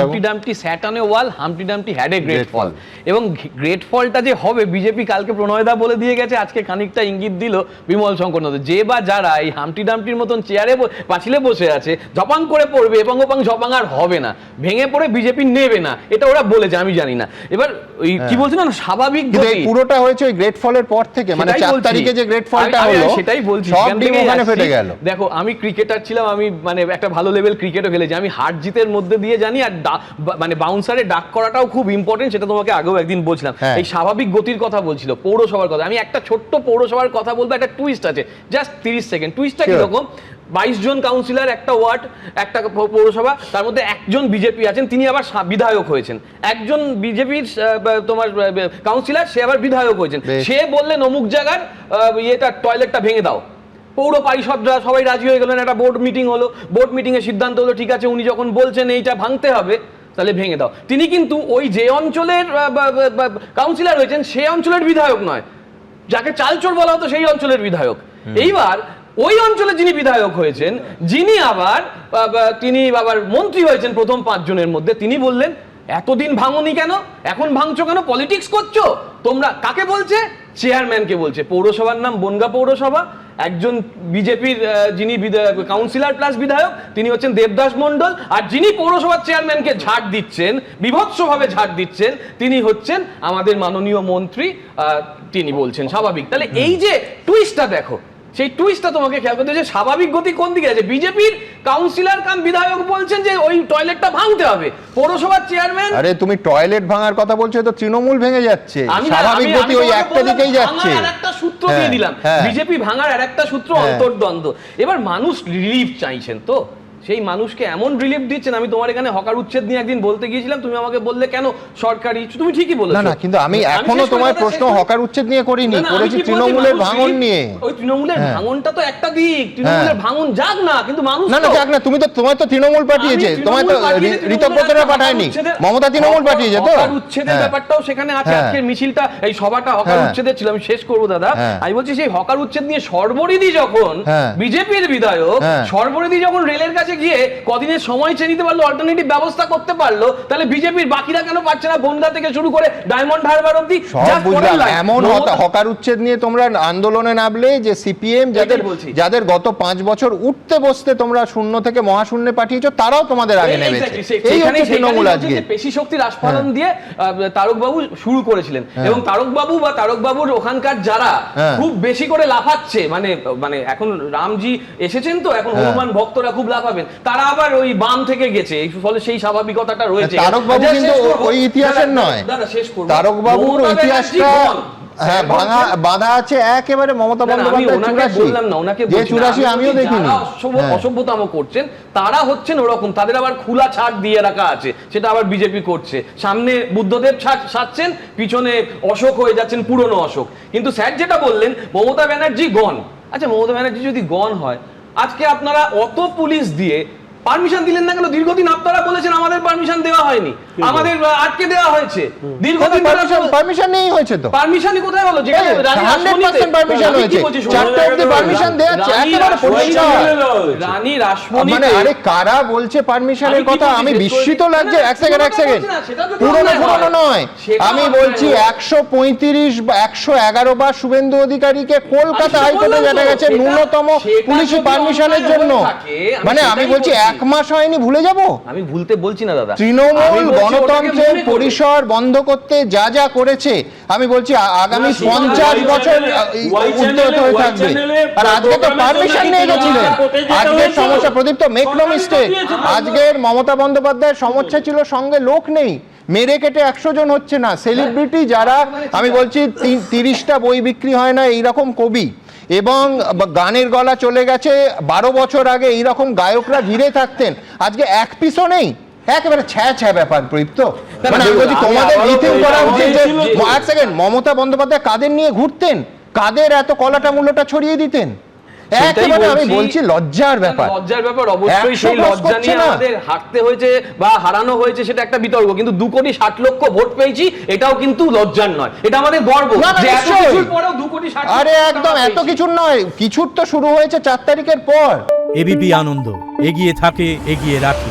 Humpty Dumpty sat on a wall, Humpty Dumpty had a great fall. এবং great ফলটা যে হবে, BJP কালকে প্রণয়দা বলে দিয়ে গেছে, আজকে খানিকটা ইঙ্গিত দিল বিমল শঙ্কর নদ। যে বা যারা এই হাম্পটি ডাম্পটির মতন চেয়ারে পাঁচিলে বসে আছে, ঝপাং করে পড়বে এবং ওপাং ঝপাং আর হবে না, ভেঙে পড়ে বিজেপি নেবে না, এটা ওরা বলেছে, আমি জানি না। এবার ওই কি বলছি না, স্বাভাবিক পুরোটা হয়েছে ওই গ্রেট ফলের পর থেকে, মানে 4 তারিখে যে গ্রেট ফলটা হলো সেটাই বলছি, সব ডিম ওখানে ফেটে গেল। দেখো, আমি ক্রিকেটার ছিলাম, আমি মানে একটা ভালো লেভেল ক্রিকেটও খেলেছি, আমি হার জিতের মধ্যে দিয়ে জানি, আর মানে বাউন্সারে ডাক করাটাও খুব ইম্পর্টেন্ট, সেটা তোমাকে আগেও একদিন বলছিলাম। এই স্বাভাবিক গতির কথা বলছিল, পৌরসভার কথা। আমি একটা ছোট্ট পৌরসভার কথা বলবো, একটা টুইস্ট আছে, জাস্ট 30 সেকেন্ড। টুইস্টটা কিরকম? 22 জন কাউন্সিলর, একটা ওয়ার্ড, একটা পৌরসভা, তার মধ্যে একজন বিজেপি আছেন, তিনি আবার বিধায়ক হয়েছেন। একজন বিজেপির তোমার কাউন্সিলর, সে আবার বিধায়ক হয়েছেন। সে বললেন অমুক জায়গার ইয়েটা, টয়লেটটা ভেঙে দাও। পৌর পারিষদরা সবাই রাজি হয়ে গেলেন, একটা বোর্ড মিটিং হলো, বোর্ড মিটিংয়ে সিদ্ধান্ত হলো, ঠিক আছে, উনি যখন বলছেন এইটা ভাঙতে হবে, তাহলে ভেঙে দাও। তিনি কিন্তু ওই যে অঞ্চলের কাউন্সিলর হয়েছেন, সেই অঞ্চলের বিধায়ক নয়, যাকে চালচোর বলা হতো সেই অঞ্চলের বিধায়ক। এইবার ওই অঞ্চলে যিনি বিধায়ক হয়েছেন, যিনি আবার তিনি আবার মন্ত্রী হয়েছেন প্রথম 5 জনের মধ্যে, তিনি বললেন এতদিন ভাঙনি কেন, এখন ভাঙছো কেন, পলিটিক্স করছো তোমরা। কাকে বলছে? চেয়ারম্যানকে বলছে। পৌরসভার নাম বনগাঁ পৌরসভা। একজন বিজেপির যিনি কাউন্সিলর প্লাস বিধায়ক, তিনি হচ্ছেন দেবদাস মণ্ডল। আর যিনি পৌরসভার চেয়ারম্যানকে ঝাড় দিচ্ছেন, বিভৎসভাবে ঝাড় দিচ্ছেন, তিনি হচ্ছেন আমাদের মাননীয় মন্ত্রী। তিনি বলছেন স্বাভাবিক। তাহলে এই যে টুইস্টটা দেখো, সেই টুইস্টটা তোমাকে খেয়াল করতে হবে, স্বাভাবিক গতি কোন দিকে আছে। বিজেপির কাউন্সিলর কাম বিধায়ক বলছেন যে ওই টয়লেটটা ভাঙতে হবে, পৌরসভার চেয়ারম্যান। আরে তুমি টয়লেট ভাঙার কথা বলছো, তো তৃণমূল ভেঙে যাচ্ছে, স্বাভাবিক গতি ওই একটা দিকেই যাচ্ছে। আরেকটা সূত্র দিয়ে দিলাম, বিজেপি ভাঙার আরেকটা সূত্র অন্তর্দ্বন্দ্ব। এবার মানুষ রিলিফ চাইছেন, তো সেই মানুষকে এমন রিলিফ দিচ্ছেন। আমি তোমার এখানে হকার উচ্ছেদ নিয়ে একদিন বলতে গিয়েছিলাম, তুমি আমাকে বললে কেন সরকারি, তুমি ঠিকই বলেছো। না, কিন্তু আমি এখনো তোমার প্রশ্ন হকার উচ্ছেদ নিয়ে করিনি, করেছি তৃণমূলের ভাঙন নিয়ে। ওই তৃণমূলের ভাঙনটা তো একটা দিক, তৃণমূলের ভাঙন যাক না, কিন্তু মানুষ না যাক না, তোমার তো তৃণমূল পাঠিয়েছে, তোমার তো ঋতব্রতরা পাঠায়নি, মমতা তৃণমূল পাঠিয়েছে। তো হকার উচ্ছেদের ব্যাপারটাও সেখানে আছে। আজকের মিছিলটা, এই সভাটা হকার উচ্ছেদের ছিল। আমি শেষ করবো দাদা, আমি বলছি সেই হকার উচ্ছেদ নিয়ে সর্বরিদি যখন বিজেপির বিধায়ক, সর্বরিদি যখন রেলের কাছে গিয়ে কদিনের সময় চেয়ে নিতে পারলো, অল্টারনেটিভ ব্যবস্থা করতে পারলো, তাহলে বিজেপির বাকিরা কেন পারছে না? বনগাঁ থেকে শুরু করে ডায়মন্ড হারবার অবধি এমন হকার উচ্ছেদ নিয়ে তোমরা আন্দোলনে নামলে যে সিপিএম, যাদের গত 5 বছর উঠতে বসতে তোমরা শূন্য থেকে মহাশূন্যে পাঠিয়েছো, তারাও তোমাদের আগে নেমেছে। এই হচ্ছে তৃণমূল আজকে পেশি শক্তির আস্ফালন দিয়ে তারক বাবু শুরু করেছিলেন। এবং তারক বাবু বা তারক বাবুর ওখানকার যারা খুব বেশি করে লাফাচ্ছে, মানে এখন রামজি এসেছেন, তো এখন হনুমান ভক্তরা খুব লাফাবেন, তারা আবার ওই বাম থেকে গেছে, ফলে সেই স্বাভাবিকতাটা রয়েছে। তারক বাবু কিন্তু ওই ইতিহাসের নয়, তারক বাবুর ইতিহাসটা বাধা আছে একেবারে মমতা বন্দ্যোপাধ্যায় 84 আমিও দেখিনি। অসভ্যতাম করছেন তারা, হচ্ছেন ওরকম, তাদের আবার খোলা ছাড় দিয়ে রাখা আছে, সেটা আবার বিজেপি করছে। সামনে বুদ্ধদেব সাজছেন, পিছনে অশোক হয়ে যাচ্ছেন, পুরনো অশোক। কিন্তু স্যার যেটা বললেন, মমতা ব্যানার্জি গণ। আচ্ছা, মমতা ব্যানার্জি যদি গণ হয়, আজকে আপনারা অত পুলিশ দিয়ে পারমিশন দিলেন না কেন? দীর্ঘদিন আপনারা বলেছেন আমাদের পারমিশন দেওয়া হয়নি, আমাদের আটকে দেওয়া হয়েছে। দীর্ঘদিন পারমিশন নেই হয়েছে, তো পারমিশনই কোথায় হলো? যেখানে 100% পারমিশন হয়েছে, 4টা অবধি পারমিশন দেয়া আছে, একেবারে পরিষ্কার। রানী রাসমণি, মানে আরে কারা বলছে পারমিশনের কথা? আমি বিস্মিত লাগছে। এক সেকেন্ড, পুরনো নয়, আমি বলছি 135 বা 111 বার শুভেন্দু অধিকারীকে কলকাতা হাইকোর্টে জানা গেছে ন্যূনতম পুলিশি পারমিশনের জন্য। মানে আমি বলছি 1 মাস হয়নি, ভুলে যাব? আমি ভুলতে বলছি না দাদা। তৃণমূল গণতন্ত্রের পরিসর বন্ধ করতে যা যা করেছে, আমি বলছি আগামী 50 বছর উদ্যত হয়ে থাকবে। আর আজকে তো পারমিশন নিয়ে গেছিলেন। আজকের সমস্যা, প্রদীপ্ত, মেক নো মিস্টেক, আজকের মমতা বন্দ্যোপাধ্যায়ের সমস্যা ছিল সঙ্গে লোক নেই, মেরে কেটে 100 জন হচ্ছে না। সেলিব্রিটি যারা, আমি বলছি 30টা বই বিক্রি হয় না এইরকম কবি, এবং গানের গলা চলে গেছে 12 বছর আগে এইরকম গায়করা ঘিরে থাকতেন, আজকে এক পিসও নেই। একেবারে ছ্যা ব্যাপার প্রদীপ্ত। মানে আমি বলছি তোমাদের রিথিং করা উচিত যে, এক সেকেন্ড, মমতা বন্দ্যোপাধ্যায় কাদের নিয়ে ঘুরতেন, কাদের এত কলাটা মূল্যটা ছড়িয়ে দিতেন, একেবারে আমি বলছি লজ্জার ব্যাপার। অবশ্যই সেই লজ্জা নিয়ে আমাদের হারতে হয়েছে বা হারানো হয়েছে, সেটা একটা বিতর্ক। কিন্তু 2 কোটি 60 লক্ষ ভোট পেয়েছি, এটাও কিন্তু লজ্জার নয়, এটা আমাদের গর্ব। আরে একদম এত কিছুর নয়, কিছুর তো শুরু হয়েছে 4 তারিখের পর। এবিপি আনন্দ, এগিয়ে থাকে, এগিয়ে রাখে।